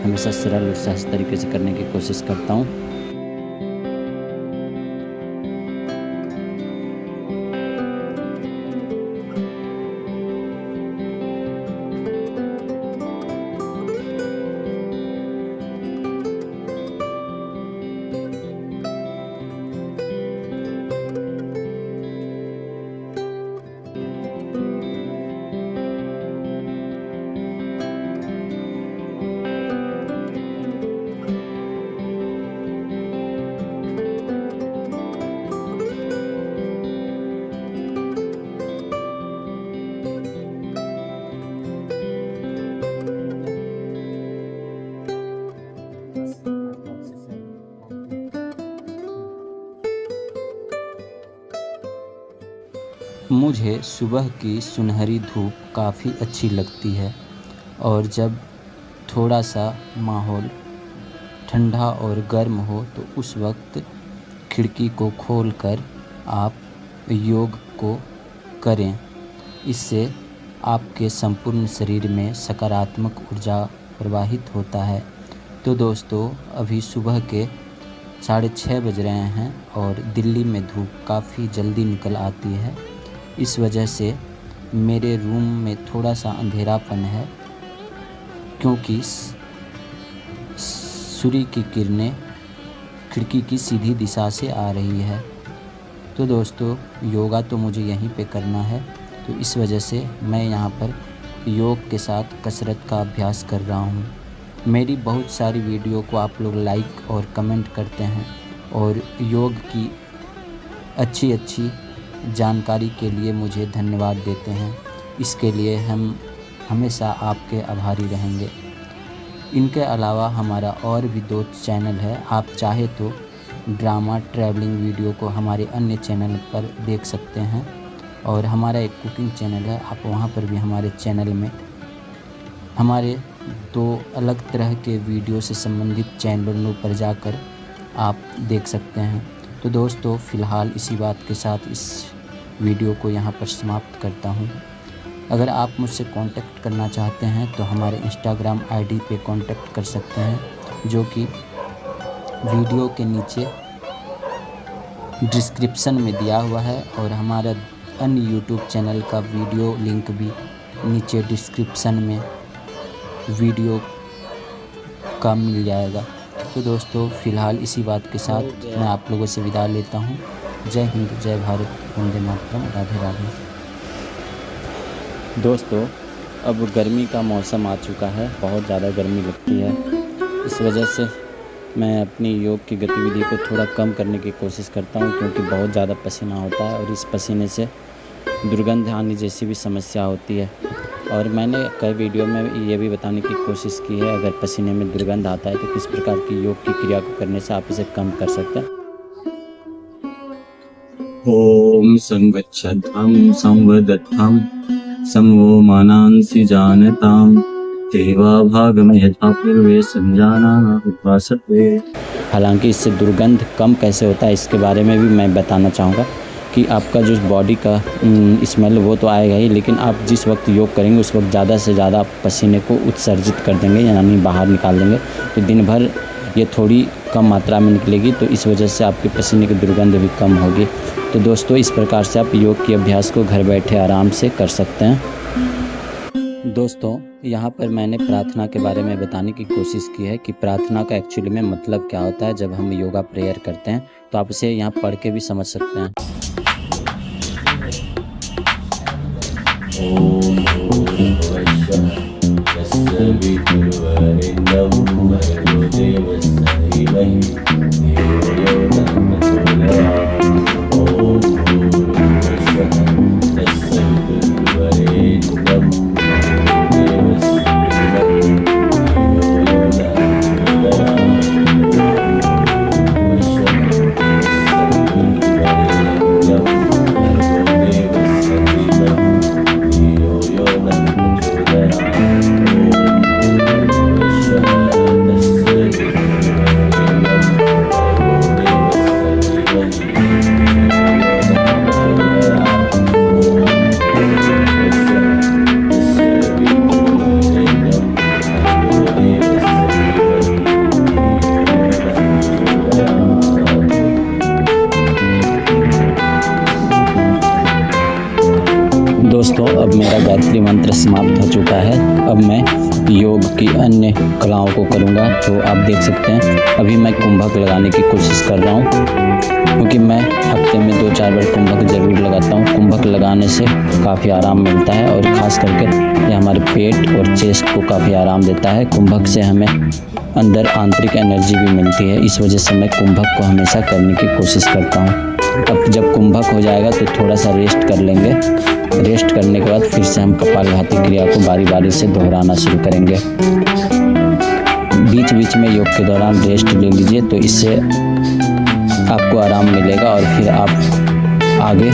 हमेशा सरल और सहज तरीके से करने की कोशिश करता हूँ। मुझे सुबह की सुनहरी धूप काफ़ी अच्छी लगती है, और जब थोड़ा सा माहौल ठंडा और गर्म हो तो उस वक्त खिड़की को खोलकर आप योग को करें। इससे आपके संपूर्ण शरीर में सकारात्मक ऊर्जा प्रवाहित होता है। तो दोस्तों, अभी सुबह के 6:30 बज रहे हैं और दिल्ली में धूप काफ़ी जल्दी निकल आती है। इस वजह से मेरे रूम में थोड़ा सा अंधेरापन है, क्योंकि सूर्य की किरणें खिड़की की सीधी दिशा से आ रही है। तो दोस्तों, योगा तो मुझे यहीं पे करना है, तो इस वजह से मैं यहाँ पर योग के साथ कसरत का अभ्यास कर रहा हूँ। मेरी बहुत सारी वीडियो को आप लोग लाइक और कमेंट करते हैं, और योग की अच्छी जानकारी के लिए मुझे धन्यवाद देते हैं। इसके लिए हम हमेशा आपके आभारी रहेंगे। इनके अलावा हमारा और भी 2 चैनल है। आप चाहे तो ड्रामा ट्रैवलिंग वीडियो को हमारे अन्य चैनल पर देख सकते हैं, और हमारा एक कुकिंग चैनल है, आप वहां पर भी हमारे चैनल में हमारे 2 अलग तरह के वीडियो से संबंधित चैनलों पर जाकर आप देख सकते हैं। तो दोस्तों, फ़िलहाल इसी बात के साथ इस वीडियो को यहाँ पर समाप्त करता हूँ। अगर आप मुझसे कांटेक्ट करना चाहते हैं तो हमारे इंस्टाग्राम आईडी पे कांटेक्ट कर सकते हैं, जो कि वीडियो के नीचे डिस्क्रिप्शन में दिया हुआ है, और हमारा अन्य यूट्यूब चैनल का वीडियो लिंक भी नीचे डिस्क्रिप्शन में वीडियो का मिल जाएगा। तो दोस्तों, फ़िलहाल इसी बात के साथ मैं आप लोगों से विदा लेता हूँ। जय हिंद, जय भारत, वंदे मातरम, राधे राधे। दोस्तों, अब गर्मी का मौसम आ चुका है, बहुत ज़्यादा गर्मी लगती है। इस वजह से मैं अपनी योग की गतिविधि को थोड़ा कम करने की कोशिश करता हूँ, क्योंकि बहुत ज़्यादा पसीना होता है, और इस पसीने से दुर्गंध आने जैसी भी समस्या होती है। और मैंने कई वीडियो में ये भी बताने की कोशिश की है, अगर पसीने में दुर्गंध आता है तो किस प्रकार की योग की क्रिया को करने से आप इसे कम कर सकते हैं। ओम संगच्छध्वं संवदध्वं समो मानांसि जानतां देवा भागम यथा पूर्वे संजाना उपासते। हालांकि इससे दुर्गंध कम कैसे होता है इसके बारे में भी मैं बताना चाहूँगा, कि आपका जो बॉडी का स्मेल वो तो आएगा ही, लेकिन आप जिस वक्त योग करेंगे उस वक्त ज़्यादा से ज़्यादा पसीने को उत्सर्जित कर देंगे, यानी बाहर निकाल देंगे। तो दिन भर ये थोड़ी कम मात्रा में निकलेगी, तो इस वजह से आपके पसीने की दुर्गंध भी कम होगी। तो दोस्तों, इस प्रकार से आप योग के अभ्यास को घर बैठे आराम से कर सकते हैं। दोस्तों, यहाँ पर मैंने प्रार्थना के बारे में बताने की कोशिश की है कि प्रार्थना का एक्चुअली में मतलब क्या होता है। जब हम योगा प्रेयर करते हैं तो आप इसे यहाँ पढ़ के भी समझ सकते हैं। समाप्त हो चुका है। अब मैं योग की अन्य कलाओं को करूँगा। तो आप देख सकते हैं अभी मैं कुंभक लगाने की कोशिश कर रहा हूँ, क्योंकि मैं हफ्ते में 2-4 बार कुंभक ज़रूर लगाता हूँ। कुंभक लगाने से काफ़ी आराम मिलता है और ख़ास करके ये हमारे पेट और चेस्ट को काफ़ी आराम देता है। कुंभक से हमें अंदर आंतरिक एनर्जी भी मिलती है, इस वजह से मैं कुंभक को हमेशा करने की कोशिश करता हूँ। अब जब कुंभक हो जाएगा तो थोड़ा सा रेस्ट कर लेंगे। रेस्ट करने के बाद फिर से हम कपालभाति क्रिया को बारी बारी से दोहराना शुरू करेंगे। बीच बीच में योग के दौरान रेस्ट ले लीजिए, तो इससे आपको आराम मिलेगा और फिर आप आगे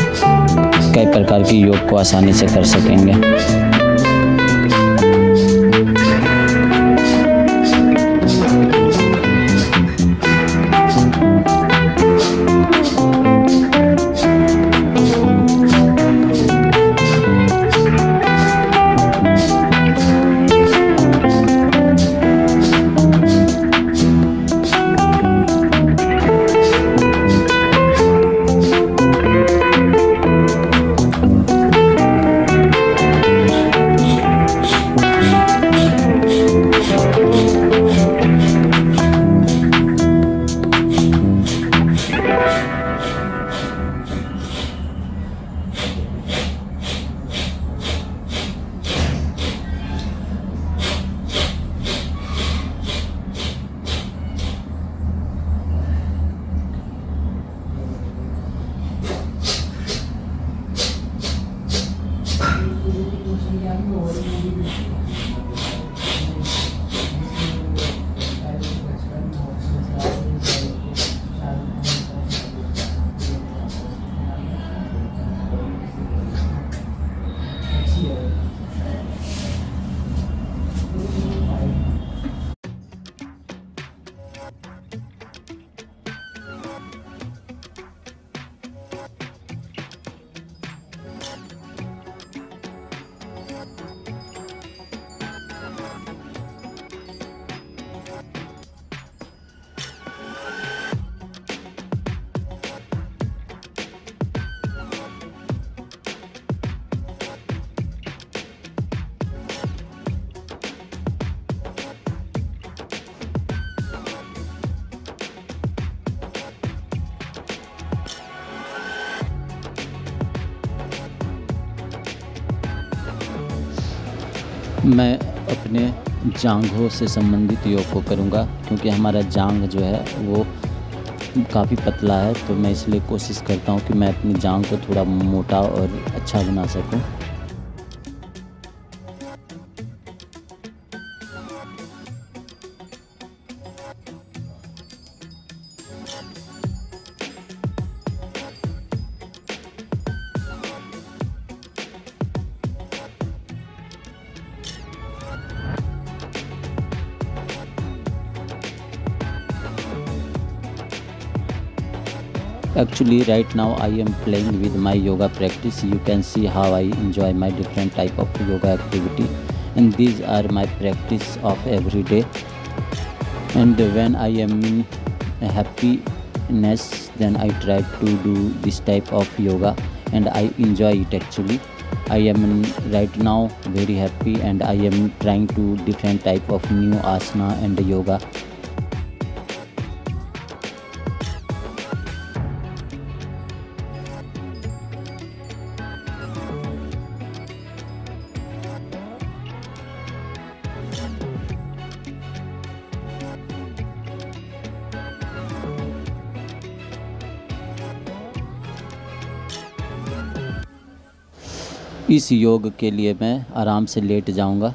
कई प्रकार के योग को आसानी से कर सकेंगे। मैं अपने जांघों से संबंधित योग को करूँगा, क्योंकि हमारा जांघ जो है वो काफ़ी पतला है। तो मैं इसलिए कोशिश करता हूँ कि मैं अपनी जांघ को थोड़ा मोटा और अच्छा बना सकूँ। Actually right now I am playing with my yoga practice. You can see how I enjoy my different type of yoga activity, and these are my practice of every day. And when I am in happiness, then I try to do this type of yoga and I enjoy it. Actually I am right now very happy and I am trying to different type of new asana and yoga. इस योग के लिए मैं आराम से late जाऊंगा।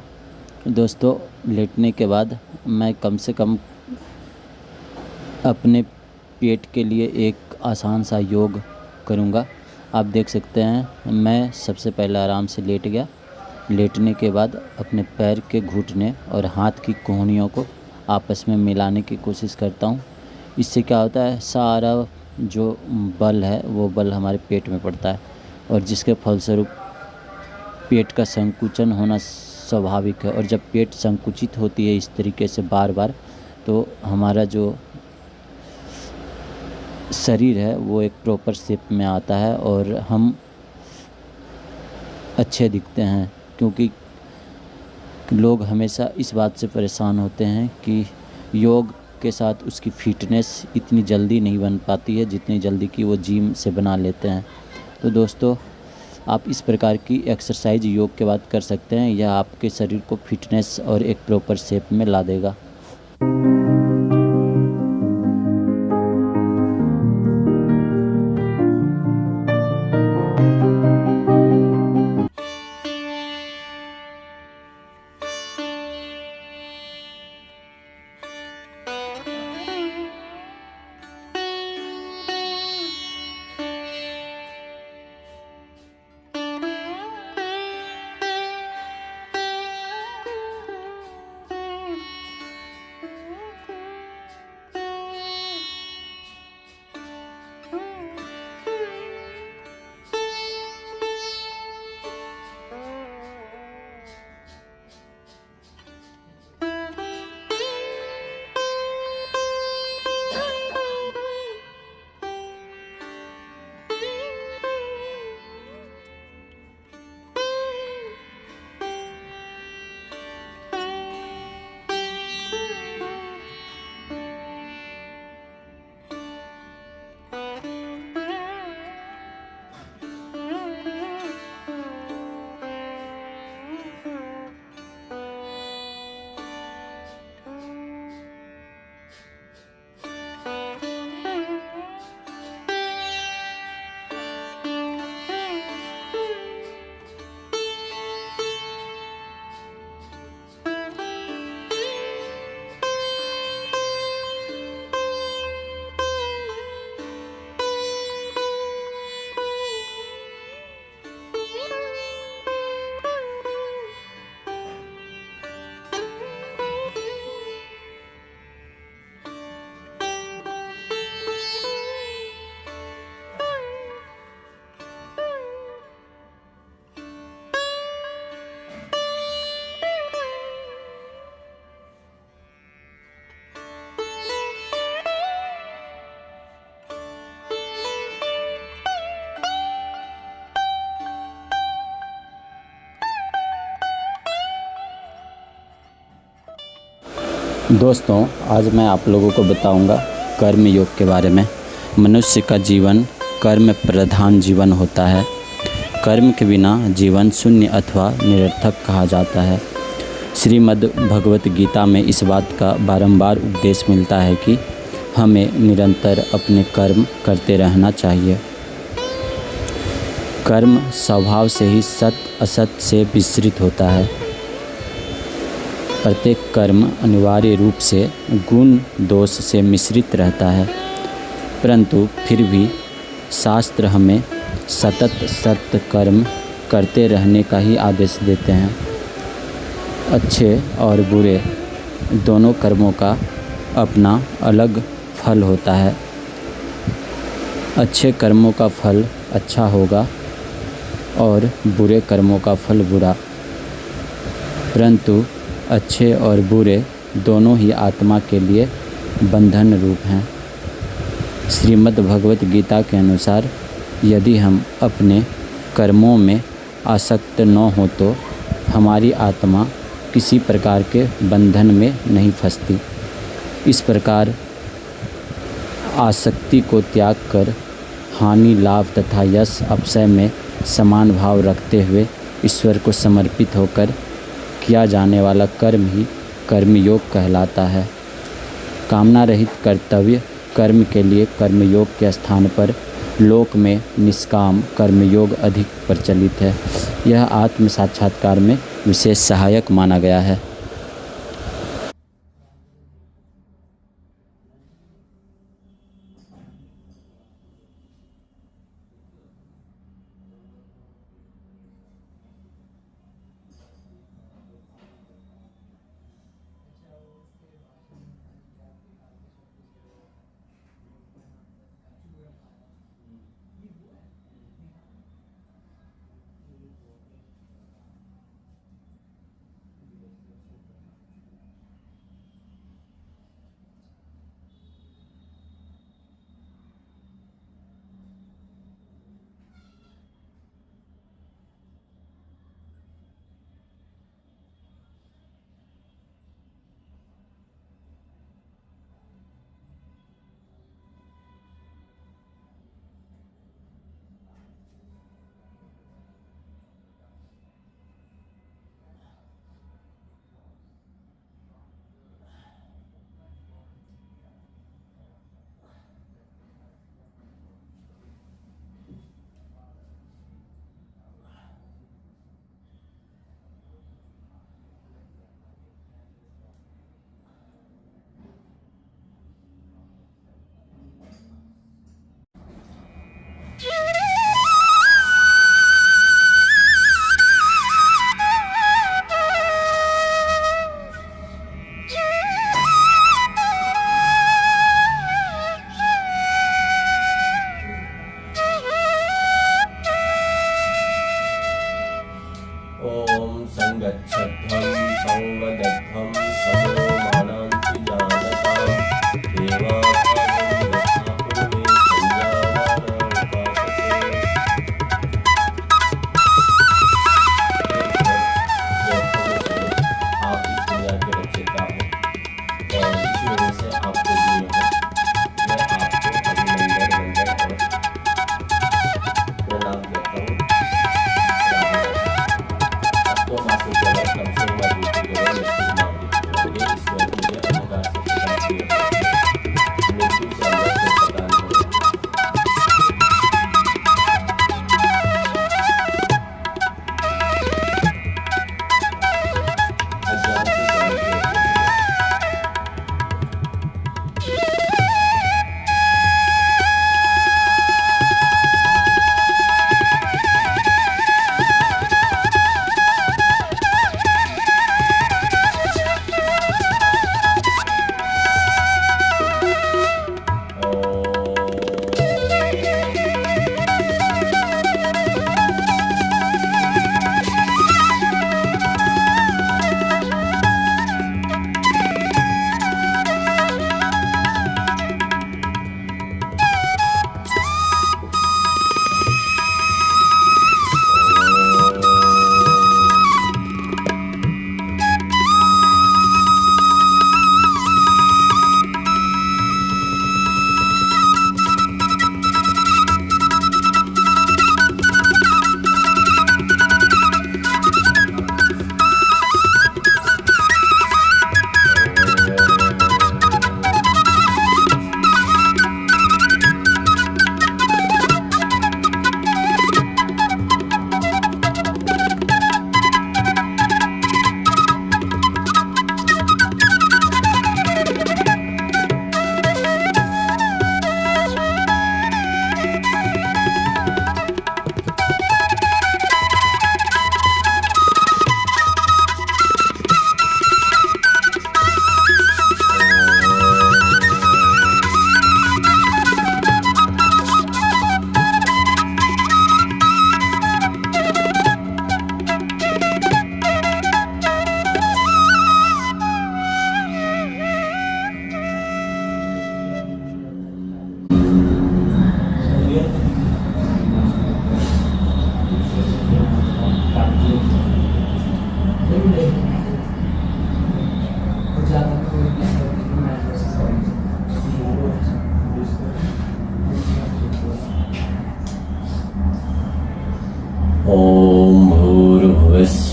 दोस्तों, लेटने के बाद मैं कम से कम अपने पेट के लिए एक आसान सा योग करूंगा। आप देख सकते हैं मैं सबसे पहले आराम से लेट गया। लेटने के बाद अपने पैर के घुटने और हाथ की कोहनियों को आपस में मिलाने की कोशिश करता हूं। इससे क्या होता है, सारा जो बल है वो बल हमारे पेट में पड़ता है और जिसके फलस्वरूप पेट का संकुचन होना स्वाभाविक है। और जब पेट संकुचित होती है इस तरीके से बार बार, तो हमारा जो शरीर है वो एक प्रॉपर शेप में आता है और हम अच्छे दिखते हैं। क्योंकि लोग हमेशा इस बात से परेशान होते हैं कि योग के साथ उसकी फ़िटनेस इतनी जल्दी नहीं बन पाती है जितनी जल्दी कि वो जिम से बना लेते हैं। तो दोस्तों, आप इस प्रकार की एक्सरसाइज योग के बाद कर सकते हैं। यह आपके शरीर को फिटनेस और एक प्रॉपर शेप में ला देगा। दोस्तों, आज मैं आप लोगों को बताऊंगा कर्म योग के बारे में। मनुष्य का जीवन कर्म प्रधान जीवन होता है। कर्म के बिना जीवन शून्य अथवा निरर्थक कहा जाता है। श्रीमद् भगवत गीता में इस बात का बारंबार उपदेश मिलता है कि हमें निरंतर अपने कर्म करते रहना चाहिए। कर्म स्वभाव से ही सत असत से विस्तृत होता है। प्रत्येक कर्म अनिवार्य रूप से गुण दोष से मिश्रित रहता है, परंतु फिर भी शास्त्र हमें सतत सत्य कर्म करते रहने का ही आदेश देते हैं। अच्छे और बुरे दोनों कर्मों का अपना अलग फल होता है। अच्छे कर्मों का फल अच्छा होगा और बुरे कर्मों का फल बुरा, परंतु अच्छे और बुरे दोनों ही आत्मा के लिए बंधन रूप हैं। श्रीमद् भगवत गीता के अनुसार यदि हम अपने कर्मों में आसक्त न हो तो हमारी आत्मा किसी प्रकार के बंधन में नहीं फंसती। इस प्रकार आसक्ति को त्याग कर हानि लाभ तथा यश अपचय में समान भाव रखते हुए ईश्वर को समर्पित होकर किया जाने वाला कर्म ही कर्मयोग कहलाता है। कामना रहित कर्तव्य कर्म के लिए कर्मयोग के स्थान पर लोक में निष्काम कर्मयोग अधिक प्रचलित है। यह आत्म साक्षात्कार में विशेष सहायक माना गया है।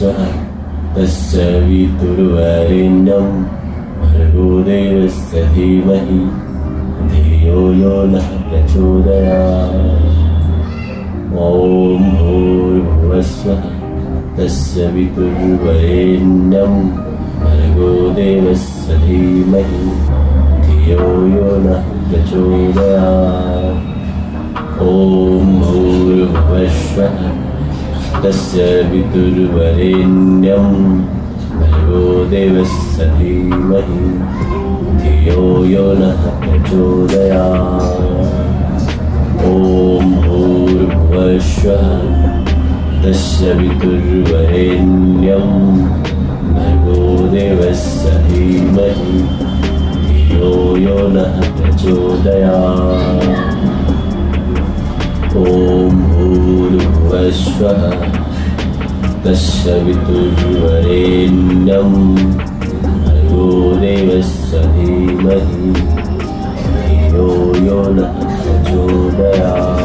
भुवस्वः तस्य वितुर्वरेण्यं भर्गो देवस्य धीमहि धियो यो नः प्रचोदयात्। ॐ भूर्भुवस्वः तस्य वितुर्वरेण्यं भर्गो देवस्य धीमहि धियो यो नः प्रचोदयात्। ॐ भूर्भुवस्वः तस्य वितुर्वरेण्यं भर्गो देवस्य धीमहि धियो यो नः प्रचोदयात्। ॐ भूर्भुवस्वः तस्य वितुर्वरेण्यं भर्गो देवस्य धीमहि धियो यो नः प्रचोदयात्। ॐ भूर्भुवस्वः तस्य वितुर्वरेण्यं भर्गो देवस्य धीमहि धियो यो नः प्रचोदयात्।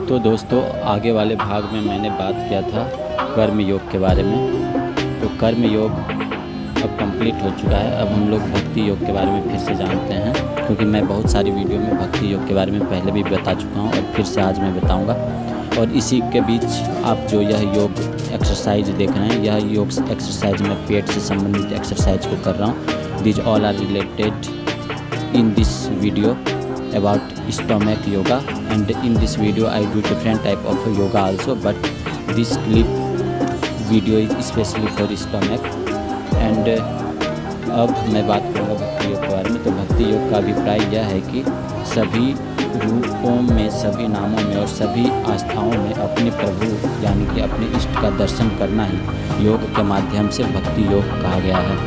तो दोस्तों, आगे वाले भाग में मैंने बात किया था कर्म योग के बारे में। तो कर्म योग अब कंप्लीट हो चुका है। अब हम लोग भक्ति योग के बारे में फिर से जानते हैं, क्योंकि मैं बहुत सारी वीडियो में भक्ति योग के बारे में पहले भी बता चुका हूँ और फिर से आज मैं बताऊँगा। और इसी के बीच आप जो यह योग एक्सरसाइज देख रहे हैं, यह योग एक्सरसाइज मैं पेट से संबंधित एक्सरसाइज को कर रहा हूँ। This all are related in this video about stomach yoga, and in this video I do different type of yoga also, but this clip video is especially for stomach। and अब मैं बात करूँगा भक्ति योग के बारे में। तो भक्ति योग का अभिप्राय यह है कि सभी रूपों में, सभी नामों में और सभी आस्थाओं में अपने प्रभु यानी कि अपने इष्ट का दर्शन करना ही योग के माध्यम से भक्ति योग कहा गया है।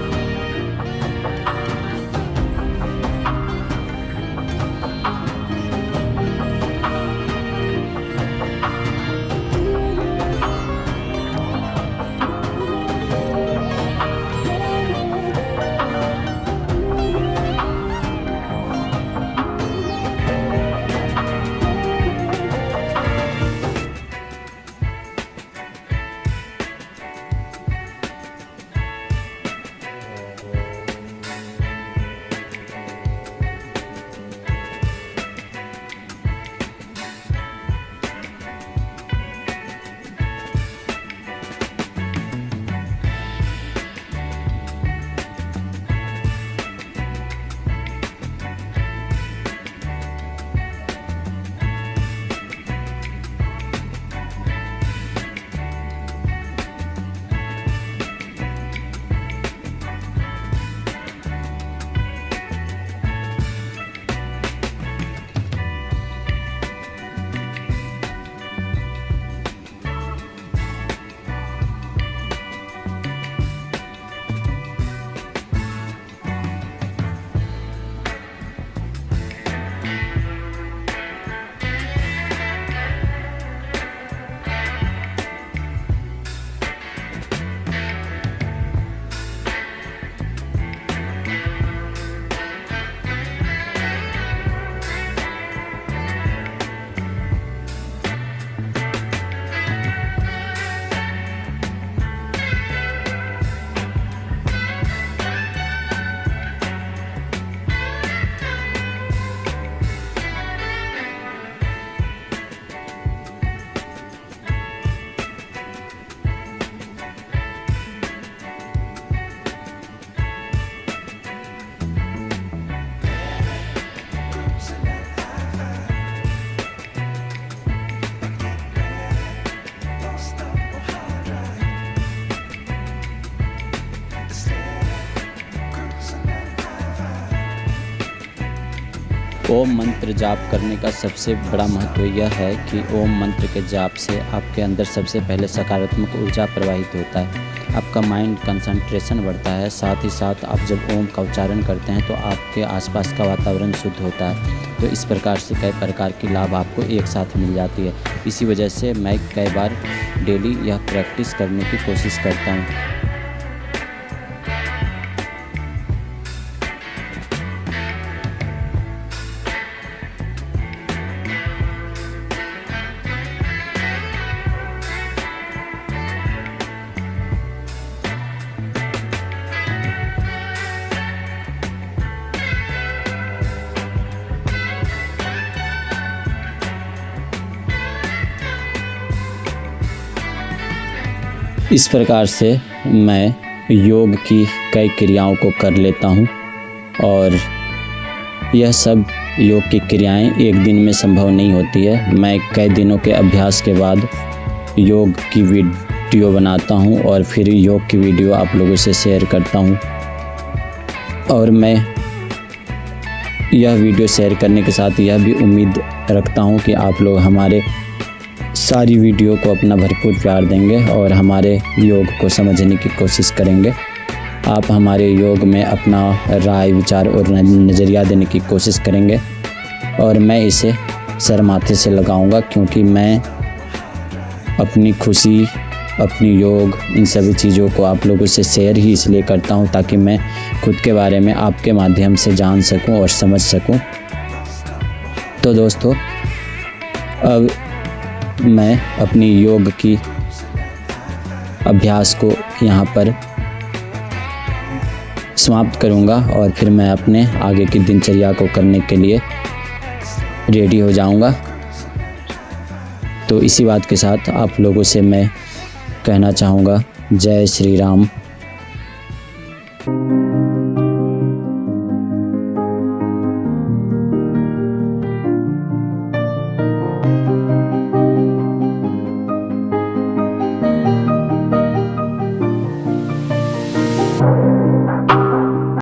ओम मंत्र जाप करने का सबसे बड़ा महत्व यह है कि ओम मंत्र के जाप से आपके अंदर सबसे पहले सकारात्मक ऊर्जा प्रवाहित होता है, आपका माइंड कंसंट्रेशन बढ़ता है। साथ ही साथ आप जब ओम का उच्चारण करते हैं तो आपके आसपास का वातावरण शुद्ध होता है। तो इस प्रकार से कई प्रकार की लाभ आपको एक साथ मिल जाती है। इसी वजह से मैं कई बार डेली यह प्रैक्टिस करने की कोशिश करता हूँ। इस प्रकार से मैं योग की कई क्रियाओं को कर लेता हूँ और यह सब योग की क्रियाएं एक दिन में संभव नहीं होती है। मैं कई दिनों के अभ्यास के बाद योग की वीडियो बनाता हूँ और फिर योग की वीडियो आप लोगों से शेयर करता हूँ। और मैं यह वीडियो शेयर करने के साथ यह भी उम्मीद रखता हूँ कि आप लोग हमारे सारी वीडियो को अपना भरपूर प्यार देंगे और हमारे योग को समझने की कोशिश करेंगे। आप हमारे योग में अपना राय विचार और नज़रिया देने की कोशिश करेंगे और मैं इसे सर माथे से लगाऊंगा, क्योंकि मैं अपनी खुशी, अपनी योग, इन सभी चीज़ों को आप लोगों से शेयर ही इसलिए करता हूं ताकि मैं खुद के बारे में आपके माध्यम से जान सकूं और समझ सकूं। तो दोस्तों, अब मैं अपनी योग की अभ्यास को यहाँ पर समाप्त करूँगा और फिर मैं अपने आगे की दिनचर्या को करने के लिए रेडी हो जाऊँगा। तो इसी बात के साथ आप लोगों से मैं कहना चाहूँगा, जय श्री राम।